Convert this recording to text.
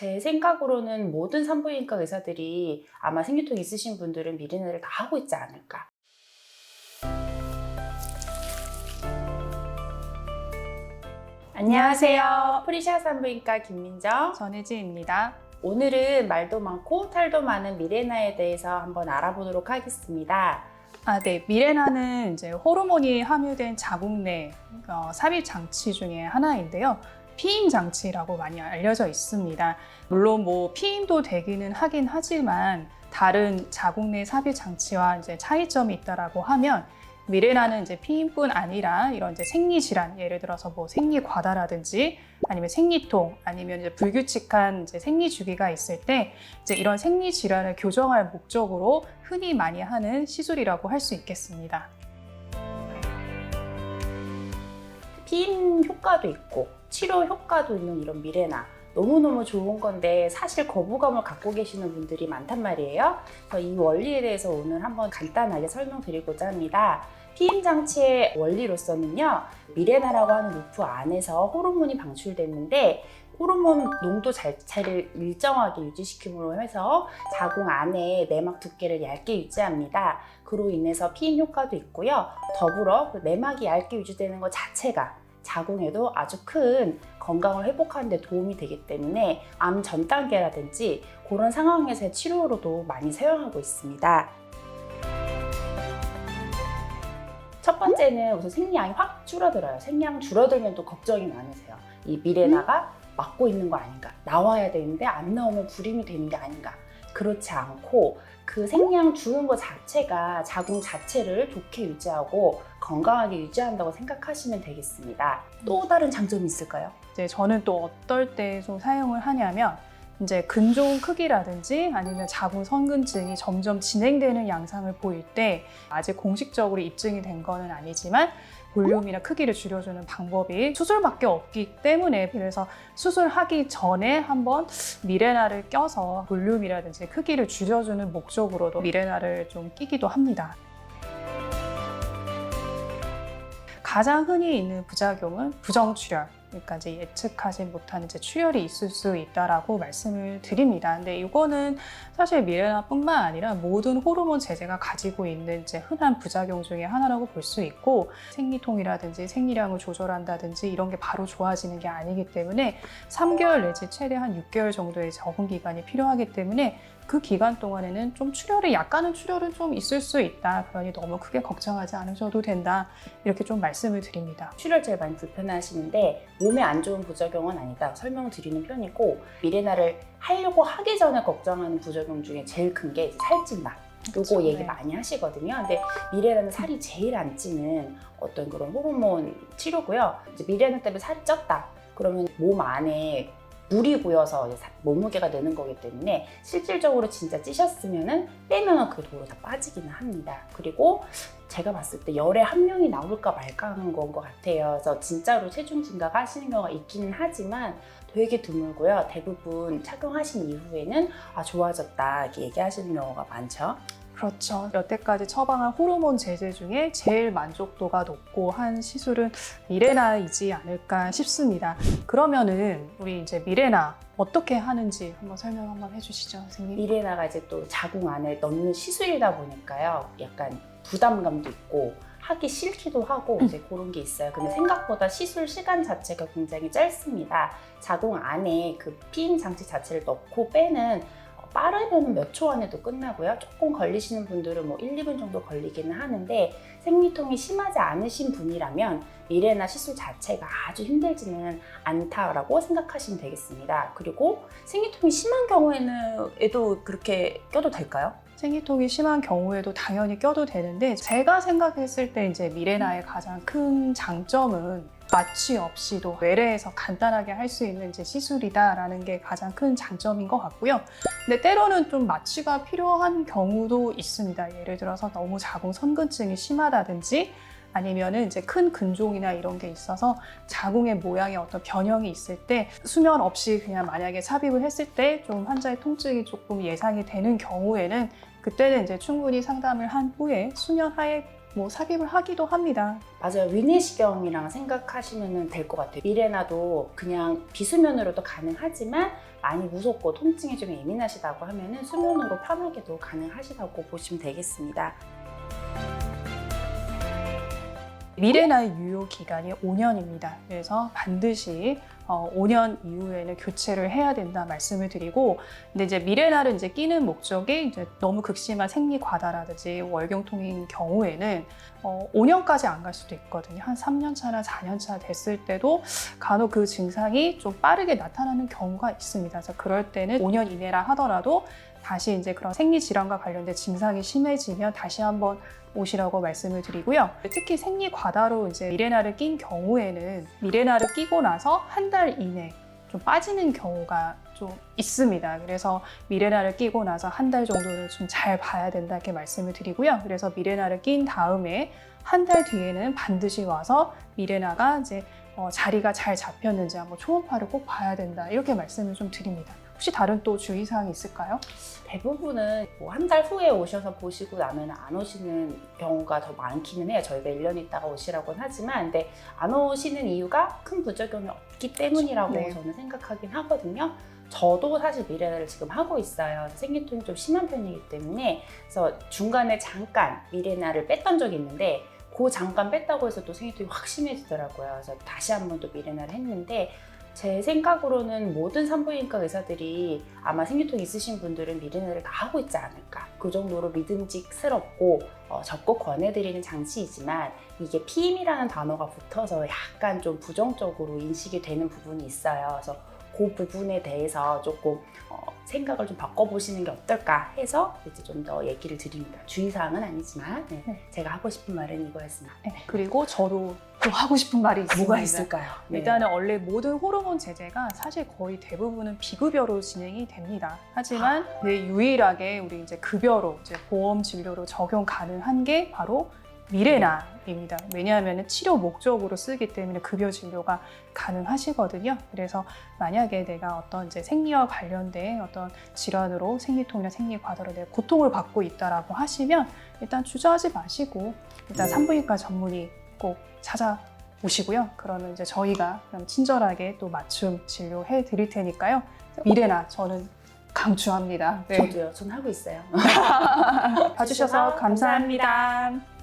제 생각으로는 모든 산부인과 의사들이 아마 생리통 있으신 분들은 미레나를 다 하고 있지 않을까. 안녕하세요. 프리샤 산부인과 김민정 전혜지입니다. 오늘은 말도 많고 탈도 많은 미레나에 대해서 한번 알아보도록 하겠습니다. 네. 미레나는 이제 호르몬이 함유된 자궁 내 삽입 장치 중에 하나인데요. 피임 장치라고 많이 알려져 있습니다. 물론 피임도 되기는 하긴 하지만 다른 자궁 내 삽입 장치와 이제 차이점이 있다라고 하면 미레나는 이제 피임뿐 아니라 이런 이제 생리 질환, 예를 들어서 생리 과다라든지 아니면 생리통, 아니면 이제 불규칙한 이제 생리 주기가 있을 때 이제 이런 생리 질환을 교정할 목적으로 흔히 많이 하는 시술이라고 할 수 있겠습니다. 피임 효과도 있고 치료 효과도 있는 이런 미레나 너무너무 좋은 건데 사실 거부감을 갖고 계시는 분들이 많단 말이에요. 그래서 이 원리에 대해서 오늘 한번 간단하게 설명드리고자 합니다. 피임 장치의 원리로서는요, 미레나라고 하는 루프 안에서 호르몬이 방출되는데 호르몬 농도 자체를 일정하게 유지시킴으로 해서 자궁 안에 내막 두께를 얇게 유지합니다. 그로 인해서 피임 효과도 있고요. 더불어 그 내막이 얇게 유지되는 것 자체가 자궁에도 아주 큰 건강을 회복하는 데 도움이 되기 때문에 암 전 단계라든지 그런 상황에서의 치료로도 많이 사용하고 있습니다. 첫 번째는 우선 생리량이 확 줄어들어요. 생리량 줄어들면 또 걱정이 많으세요. 이 미레나가 막고 있는 거 아닌가? 나와야 되는데 안 나오면 불임이 되는 게 아닌가? 그렇지 않고 그 생리량 주는 것 자체가 자궁 자체를 좋게 유지하고 건강하게 유지한다고 생각하시면 되겠습니다. 또 다른 장점이 있을까요? 이제 저는 또 어떨 때 좀 사용을 하냐면 이제 근종 크기라든지 아니면 자궁 성근증이 점점 진행되는 양상을 보일 때 아직 공식적으로 입증이 된 거는 아니지만 볼륨이나 크기를 줄여주는 방법이 수술밖에 없기 때문에, 그래서 수술하기 전에 한번 미레나를 껴서 볼륨이라든지 크기를 줄여주는 목적으로도 미레나를 좀 끼기도 합니다. 가장 흔히 있는 부작용은 부정출혈. 그러니까 이제 예측하지 못한 이제 출혈이 있을 수 있다라고 말씀을 드립니다. 근데 이거는 사실 미레나뿐만 아니라 모든 호르몬 제제가 가지고 있는 이제 흔한 부작용 중에 하나라고 볼 수 있고, 생리통이라든지 생리량을 조절한다든지 이런 게 바로 좋아지는 게 아니기 때문에 3개월 내지 최대 한 6개월 정도의 적응 기간이 필요하기 때문에 그 기간 동안에는 좀 약간은 출혈은 좀 있을 수 있다. 그러니 너무 크게 걱정하지 않으셔도 된다. 이렇게 좀 말씀을 드립니다. 출혈 제일 많이 불편해하시는데 몸에 안 좋은 부작용은 아니다 설명을 드리는 편이고, 미레나를 하려고 하기 전에 걱정하는 부작용 중에 제일 큰 게 살찐다. 요거 얘기 네. 많이 하시거든요. 근데 미레나는 살이 제일 안 찌는 어떤 그런 호르몬 치료고요. 이제 미레나 때문에 살이 쪘다. 그러면 몸 안에 물이 고여서 몸무게가 느는 거기 때문에 실질적으로 진짜 찌셨으면은 빼면은 그 도로 다 빠지기는 합니다. 그리고 제가 봤을 때 열에 한 명이 나올까 말까 하는 건 것 같아요. 그래서 진짜로 체중 증가가 하시는 경우가 있기는 하지만 되게 드물고요. 대부분 착용하신 이후에는 좋아졌다 이렇게 얘기하시는 경우가 많죠. 그렇죠. 여태까지 처방한 호르몬 제제 중에 제일 만족도가 높고 한 시술은 미레나이지 않을까 싶습니다. 그러면은 우리 이제 미레나 어떻게 하는지 한번 설명 한번 해주시죠, 선생님. 미레나가 이제 또 자궁 안에 넣는 시술이다 보니까요. 약간 부담감도 있고 하기 싫기도 하고 이제 그런 게 있어요. 근데 생각보다 시술 시간 자체가 굉장히 짧습니다. 자궁 안에 그 피임 장치 자체를 넣고 빼는 빠르면 몇 초 안에도 끝나고요. 조금 걸리시는 분들은 1, 2분 정도 걸리기는 하는데 생리통이 심하지 않으신 분이라면 미레나 시술 자체가 아주 힘들지는 않다라고 생각하시면 되겠습니다. 그리고 생리통이 심한 경우에도 그렇게 껴도 될까요? 생리통이 심한 경우에도 당연히 껴도 되는데, 제가 생각했을 때 이제 미레나의 가장 큰 장점은 마취 없이도 외래에서 간단하게 할 수 있는 이제 시술이다라는 게 가장 큰 장점인 것 같고요. 근데 때로는 좀 마취가 필요한 경우도 있습니다. 예를 들어서 너무 자궁 선근증이 심하다든지 아니면은 이제 큰 근종이나 이런 게 있어서 자궁의 모양에 어떤 변형이 있을 때 수면 없이 그냥 만약에 삽입을 했을 때 좀 환자의 통증이 조금 예상이 되는 경우에는 그때는 이제 충분히 상담을 한 후에 수면 하에 뭐 삽입을 하기도 합니다. 맞아요. 위내시경이랑 생각하시면 될 것 같아요. 미레나도 그냥 비수면으로도 가능하지만 많이 무섭고 통증이 좀 예민하시다고 하면은 수면으로 편하게도 가능하시다고 보시면 되겠습니다. 미레나의 유효 기간이 5년입니다. 그래서 반드시 5년 이후에는 교체를 해야 된다 말씀을 드리고, 근데 이제 미레나를 이제 끼는 목적이 이제 너무 극심한 생리 과다라든지 월경통인 경우에는 5년까지 안 갈 수도 있거든요. 한 3년 차나 4년 차 됐을 때도 간혹 그 증상이 좀 빠르게 나타나는 경우가 있습니다. 그래서 그럴 때는 5년 이내라 하더라도 다시 이제 그런 생리 질환과 관련된 증상이 심해지면 다시 한번 오시라고 말씀을 드리고요. 특히 생리 과다로 이제 미레나를 낀 경우에는 미레나를 끼고 나서 한 달 이내 좀 빠지는 경우가 좀 있습니다. 그래서 미레나를 끼고 나서 한 달 정도는 좀 잘 봐야 된다 이렇게 말씀을 드리고요. 그래서 미레나를 낀 다음에 한 달 뒤에는 반드시 와서 미레나가 이제 자리가 잘 잡혔는지 한번 초음파를 꼭 봐야 된다 이렇게 말씀을 좀 드립니다. 혹시 다른 또 주의사항이 있을까요? 대부분은 뭐 한 달 후에 오셔서 보시고 나면 안 오시는 경우가 더 많기는 해요. 저희가 1년 있다가 오시라고는 하지만, 근데 안 오시는 이유가 큰 부작용이 없기 때문이라고 네. 저는 생각하긴 하거든요. 저도 사실 미레나를 지금 하고 있어요. 생리통이 좀 심한 편이기 때문에. 그래서 중간에 잠깐 미레나를 뺐던 적이 있는데 그 잠깐 뺐다고 해서 또 생리통이 확 심해지더라고요. 그래서 다시 한 번 또 미레나를 했는데, 제 생각으로는 모든 산부인과 의사들이 아마 생리통 있으신 분들은 미레나를 다 하고 있지 않을까. 그 정도로 믿음직스럽고 적극 권해드리는 장치이지만, 이게 피임이라는 단어가 붙어서 약간 좀 부정적으로 인식이 되는 부분이 있어요. 그래서 그 부분에 대해서 조금 생각을 좀 바꿔보시는 게 어떨까 해서 이제 좀 더 얘기를 드립니다. 주의사항은 아니지만 제가 하고 싶은 말은 이거였습니다. 그리고 저도 또 하고 싶은 말이 있습니다. 뭐가 있을까요? 네. 일단은 원래 모든 호르몬 제제가 사실 거의 대부분은 비급여로 진행이 됩니다. 하지만 유일하게 우리 이제 급여로 이제 보험 진료로 적용 가능한 게 바로 미레나입니다. 왜냐하면 치료 목적으로 쓰기 때문에 급여 진료가 가능하시거든요. 그래서 만약에 내가 어떤 이제 생리와 관련된 어떤 질환으로 생리통이나 생리 과다로 내가 고통을 받고 있다라고 하시면 일단 주저하지 마시고 일단 산부인과 전문의 꼭 찾아오시고요. 그러면 이제 저희가 그럼 친절하게 또 맞춤 진료해 드릴 테니까요. 미레나 저는 강추합니다. 네. 저도요. 전 하고 있어요. 봐주셔서 감사합니다.